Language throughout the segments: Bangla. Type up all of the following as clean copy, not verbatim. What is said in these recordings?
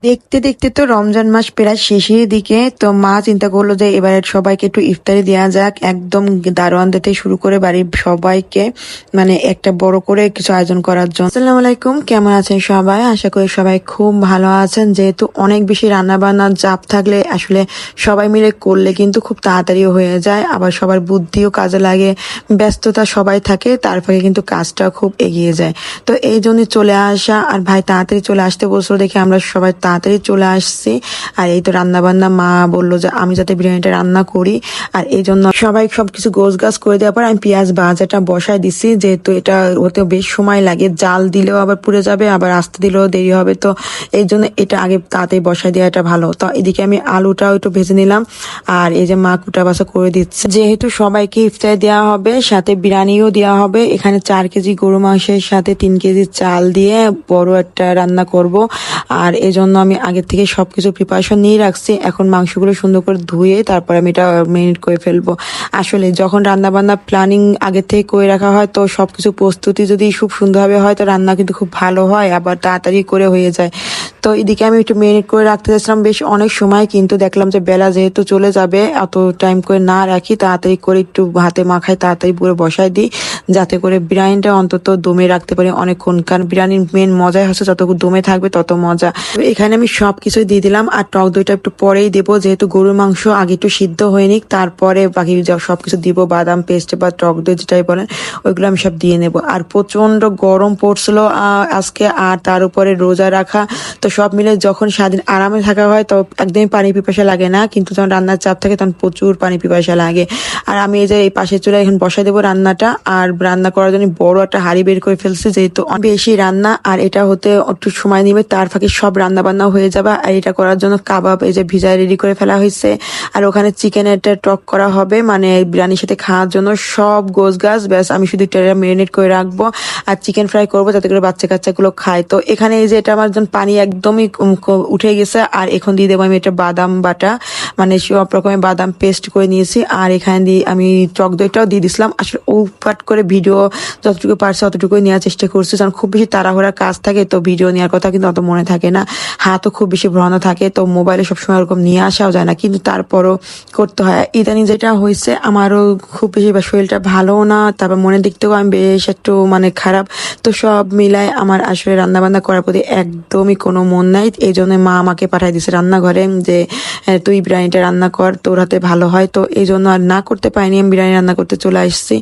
দেখতে দেখতে তো রমজান মাস প্রায় শেষের দিকে। তো মা চিন্তা করলো যে এবারে সবাইকে একটু ইফতারি দেওয়া যাক, একদম দারোয়ানদের থেকে শুরু করে বাড়ির সবাইকে মানে একটা বড় করে কিছু আয়োজন করার জন্য। আসসালামু আলাইকুম, কেমন আছেন সবাই? আশা করি সবাই খুব ভালো আছেন। যেহেতু অনেক বেশি রান্না বান্নার চাপ থাকলে আসলে সবাই মিলে করলে কিন্তু খুব তাড়াতাড়িও হয়ে যায়, আবার সবার বুদ্ধিও কাজে লাগে, ব্যস্ততা সবাই থাকে, তার ফলে কিন্তু কাজটা খুব এগিয়ে যায়। তো এই জন্যই চলে আসা, আর ভাই তাড়াতাড়ি চলে আসতে বলছিল দেখে আমরা সবাই তাড়াতাড়ি চলে আসছি। আর এই তো রান্না বান্না মা বললো যে আমি যাতে বিরিয়ানিটা রান্না করি, আর এই জন্য সবাই সবকিছু গোছ গাছ করে দেওয়ার পর আমি পেঁয়াজ ভাজাটা বসাই দিছি। যেহেতু এটা হতে বেশ সময় লাগে, জাল দিলেও আবার পুড়ে যাবে, আবার আস্তে দিলেও দেরি হবে, তো এই জন্য এটা আগে তাড়াতাড়ি বসাই দেওয়াটা ভালো। তো এদিকে আমি আলুটাও একটু ভেজে নিলাম, আর এই যে মা কুটা বাছা করে দিচ্ছে। যেহেতু সবাইকে ইফতার দেওয়া হবে, সাথে বিরিয়ানিও দেওয়া হবে, এখানে 4 কেজি গরু মাংসের সাথে 3 কেজি চাল দিয়ে বড় একটা রান্না করব। আর এজন্য আমি আগে থেকে সবকিছু প্রিপারেশন নিয়ে রাখছি। এখন মাংসগুলো সুন্দর করে ধুয়ে তারপর আমি এটা মেরিনেট করে ফেলবো। আসলে যখন রান্না বান্না প্ল্যানিং আগে থেকে করে রাখা হয়, তো সবকিছু প্রস্তুতি যদি খুব সুন্দরভাবে হয় তো রান্না কিন্তু খুব ভালো হয়, আবার তাড়াতাড়ি করে হয়ে যায়। তো এদিকে আমি একটু মেরিনেট করে রাখতে চাইছিলাম বেশ অনেক সময়, কিন্তু দেখলাম যে বেলা যেহেতু চলে যাবে, অত টাইম করে না রাখি, তাড়াতাড়ি করে একটু হাতে মাখায় তাড়াতাড়ি পুরো বসাই দিই, যাতে করে বিরিয়ানিটা অন্তত দমে রাখতে পারি অনেকক্ষণ। কারণ বিরিয়ানির মেন মজাই হচ্ছে যত দমে থাকবে তত মজা। এখানে আমি সবকিছুই দিয়ে দিলাম, আর টক দইটা একটু পরেই দেবো, যেহেতু গরুর মাংস আগে একটু সিদ্ধ হয়ে নিক, তারপরে বাকি সবকিছু দিব, বাদাম পেস্ট বা টক দই যেটাই বলেন ওইগুলো আমি সব দিয়ে নেব। আর প্রচন্ড গরম পড়ছিল আজকে, আর তার উপরে রোজা রাখা, তো সব মিলে যখন সারাদিন আরামে থাকা হয় তো একদমই পানি পিপাসা লাগে না, কিন্তু যখন রান্নার চাপ থাকে তখন প্রচুর পানি পিপাসা লাগে। আর আমি এই যে এই পাশের চুলায় এখন বসাই দেবো রান্নাটা, আর রান্না করার জন্য বড় একটা হাঁড়ি বের করে ফেলছে, যেহেতু বেশি রান্না আর এটা হতে একটু সময় নিবে, তার ফাঁকে সব রান্না বান্না হয়ে যাবে। আর এটা করার জন্য কাবাব এই যে ভিজায় রেডি করে ফেলা হয়েছে, আর ওখানে চিকেনের টক করা হবে, মানে বিরিয়ানির সাথে খাওয়ার জন্য সব গোছ গাছ। ব্যাস আমি শুধু এটা মেরিনেট করে রাখবো, আর চিকেন ফ্রাই করবো যাতে করে বাচ্চা কাচ্চাগুলো খায়। তো এখানে এই যে এটা আমার জন্য পানি একদমই উঠে গেছে, আর এখন দিয়ে দেবো আমি এটা বাদাম বাটা, মানে সব রকমের বাদাম পেস্ট করে নিয়েছি, আর এখানে দিয়ে আমি টক দইটাও দিয়ে দিছিলাম। আসলে পাট করে ভিডিও যতটুকু পারছে অতটুকুই নেওয়ার চেষ্টা করছি, কারণ খুব বেশি তাড়াহুড়া কাজ থাকে, তো ভিডিও নেওয়ার কথা কিন্তু অত মনে থাকে না, হাতও খুব বেশি ভ্রমণ থাকে, তো মোবাইলে সবসময় ওরকম নিয়ে আসাও যায় না, কিন্তু তারপরও করতে হয়। ইদানিং যেটা হয়েছে আমারও খুব বেশি শরীরটা ভালো না, তারপর মনের দিক থেকেও আমি বেশ একটু মানে খারাপ, তো সব মিলায় আমার আসলে রান্না বান্না করার প্রতি একদমই কোনো মন নাই। এই জন্য মা আমাকে পাঠিয়ে দিছে রান্নাঘরে যে তুই বিরিয়ানিটা রান্না কর, তোর হাতে ভালো হয়। তো এই জন্য আর না করতে পারিনি, আমি বিরিয়ানি রান্না করতে চলে আসছি।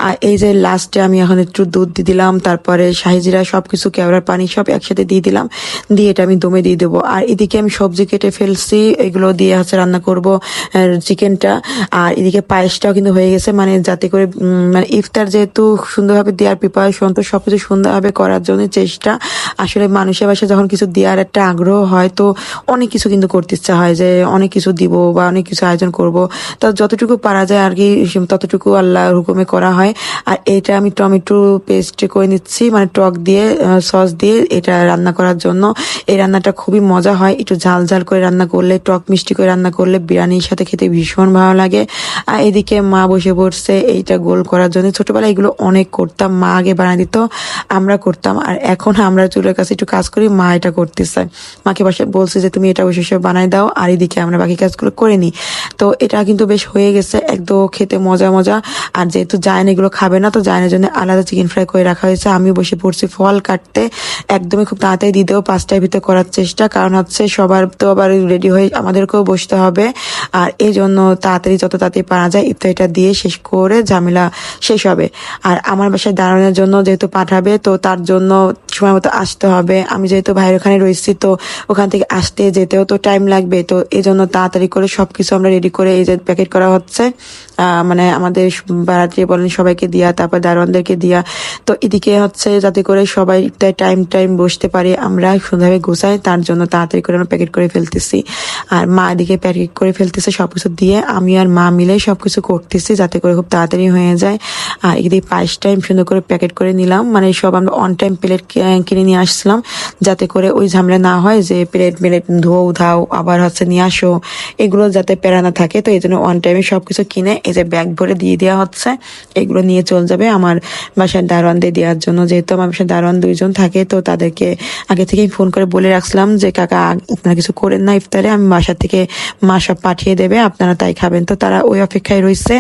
আর এই যে লাস্টে আমি এখন একটু দুধ দিয়ে দিলাম, তারপরে শাহিজিরা সবকিছু কেওড়ার পানি সব একসাথে দিয়ে দিলাম, দিয়ে এটা আমি দমে দিয়ে দেবো। আর এদিকে আমি সবজি কেটে ফেলছি, এগুলো দিয়ে হচ্ছে রান্না করব চিকেনটা। আর এদিকে পায়েসটাও কিন্তু হয়ে গেছে, মানে যাতে করে মানে ইফতার যেহেতু সুন্দরভাবে দেওয়ার প্রিপারেশন, তো সবকিছু সুন্দরভাবে করার জন্য চেষ্টা। আসলে মানুষের বাসায় যখন কিছু দেওয়ার একটা আগ্রহ হয়, তো অনেক কিছু কিন্তু করতে ইচ্ছা হয় যে অনেক কিছু দিব বা অনেক কিছু আয়োজন করব, তো যতটুকু পারা যায় আর কি ততটুকু আল্লাহর হুকুমে করা হয়। আর এটা আমি টমেটো পেস্ট করে নিচ্ছি, মানে টক দিয়ে সস দিয়ে এটা রান্না করার জন্য। এই রান্নাটা খুবই মজা হয়, একটু ঝাল ঝাল করে রান্না করলে, টক মিষ্টি করে রান্না করলে বিরিয়ানির সাথে খেতে ভীষণ ভালো লাগে। আর এদিকে মা বসে পড়ছে এইটা গোল করার জন্য। ছোটবেলায় এগুলো অনেক করতাম, মা আগে বানিয়ে দিত, আমরা করতাম, আর এখন আমরা চুলের কাছে একটু কাজ করি, মা এটা করতেছে। মাকে বসে বলছে যে তুমি এটা বসে বানাই দাও, আর এদিকে আমরা বাকি কাজগুলো করে নিই। তো এটা কিন্তু বেশ হয়ে গেছে, একদম খেতে মজা মজা। আর যেহেতু জায়ন এগুলো খাবে না, তো জায়নের জন্য আলাদা চিকেন ফ্রাই করে রাখা হয়েছে। আমি বসে পড়ছি ফল কাটতে, একদমই খুব তাড়াতাড়ি দিয়ে দেবো, 5টার ভিতরে করার চেষ্টা, কারণ হচ্ছে সবার তো আবার রেডি হয়ে আমাদেরকেও বসতে হবে। আর এই জন্য তাড়াতাড়ি যত তাড়াতাড়ি পারা যায় ইফতারিটা দিয়ে শেষ করে ঝামেলা শেষ হবে। আর আমার বাসায় দাঁড়ানোর জন্য যেহেতু পাঠাবে, তো তার জন্য সময় মতো আসতে হবে। আমি যেহেতু ভাইয়ের ওখানে রয়েছি, তো ওখান থেকে আসতে যেতেও তো টাইম লাগবে, তো এই জন্য তাড়াতাড়ি করে সবকিছু আমরা রেডি করে এই যে প্যাকেট করা হচ্ছে, মানে আমাদের বাড়াতে বলেন সবাইকে দিয়া, তারপর দারোয়ানদেরকে দিয়া। তো এদিকে হচ্ছে যাতে করে সবাই টাইম বসতে পারে, আমরা সুন্দরভাবে গোছাই, তার জন্য তাড়াতাড়ি করে আমরা প্যাকেট করে ফেলতেছি। আর মা এদিকে প্যাকেট করে ফেলতেছে সবকিছু দিয়ে, আমি আর মা মিলে সবকিছু করতেছি যাতে করে খুব তাড়াতাড়ি হয়ে যায়। আর এদিকে পায়েসটা আমি সুন্দর করে প্যাকেট করে নিলাম, মানে সব আমরা অন টাইম প্লেট কিনে নিয়ে আসছিলাম, যাতে করে ওই ঝামেলা না হয় যে প্লেট প্লেট ধোও ধাও আবার নিয়ে আসো, এগুলো যাতে প্যারা না থাকে। তো এই জন্য ওয়ান টাইমে সবকিছু কিনে এই যে ব্যাগ ভরে দিয়ে দেওয়া হচ্ছে। এগুলো নিয়ে চলে যাবে আমার বাসার দারোয়ানদের দেওয়ার জন্য, যেহেতু আমার বাসার দারোয়ান 2জন থাকে। তো তাদেরকে আগে থেকেই ফোন করে বলে রাখছিলাম যে কাকা আপনারা কিছু করেন না ইফতারে, আমি বাসা থেকে মা সব পাঠিয়ে দেবে, আপনারা তাই খাবেন। তো তারা ওই অপেক্ষায় রয়েছে,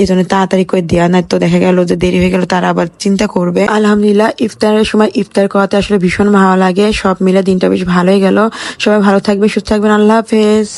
এই জন্য তাড়াতাড়ি করে দেওয়া নাই, তো দেখা গেল যে দেরি হয়ে গেল, তারা আবার চিন্তা করবে। আলহামদুলিল্লাহ ইফতারের সময় ইফতার করাতে আসলে ভীষণ ভালো লাগে, সব মিলে দিনটা বেশ ভালোই গেল। সবাই ভালো থাকবে, সুস্থ থাকবেন, আল্লাহ হাফেজ।